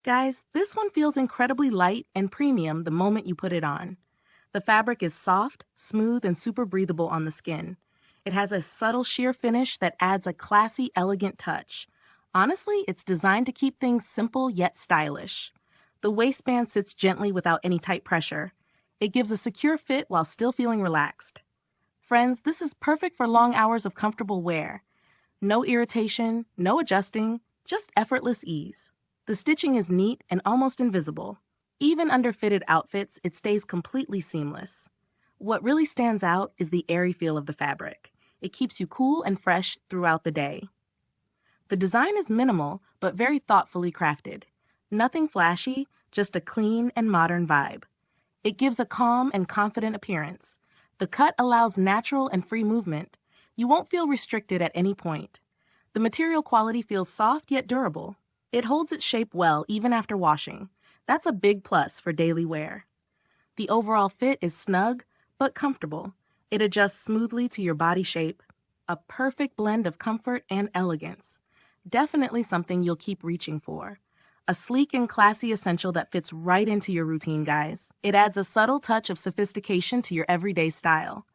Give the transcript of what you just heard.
Guys, this one feels incredibly light and premium the moment you put it on. The fabric is soft, smooth, and super breathable on the skin. It has a subtle sheer finish that adds a classy, elegant touch. Honestly, it's designed to keep things simple yet stylish. The waistband sits gently without any tight pressure. It gives a secure fit while still feeling relaxed. Friends, this is perfect for long hours of comfortable wear. No irritation, no adjusting, just effortless ease. The stitching is neat and almost invisible. Even under fitted outfits, it stays completely seamless. What really stands out is the airy feel of the fabric. It keeps you cool and fresh throughout the day. The design is minimal, but very thoughtfully crafted. Nothing flashy, just a clean and modern vibe. It gives a calm and confident appearance. The cut allows natural and free movement. You won't feel restricted at any point. The material quality feels soft yet durable. It holds its shape well even after washing. That's a big plus for daily wear. The overall fit is snug but comfortable. It adjusts smoothly to your body shape. A perfect blend of comfort and elegance. Definitely something you'll keep reaching for. A sleek and classy essential that fits right into your routine, guys. It adds a subtle touch of sophistication to your everyday style.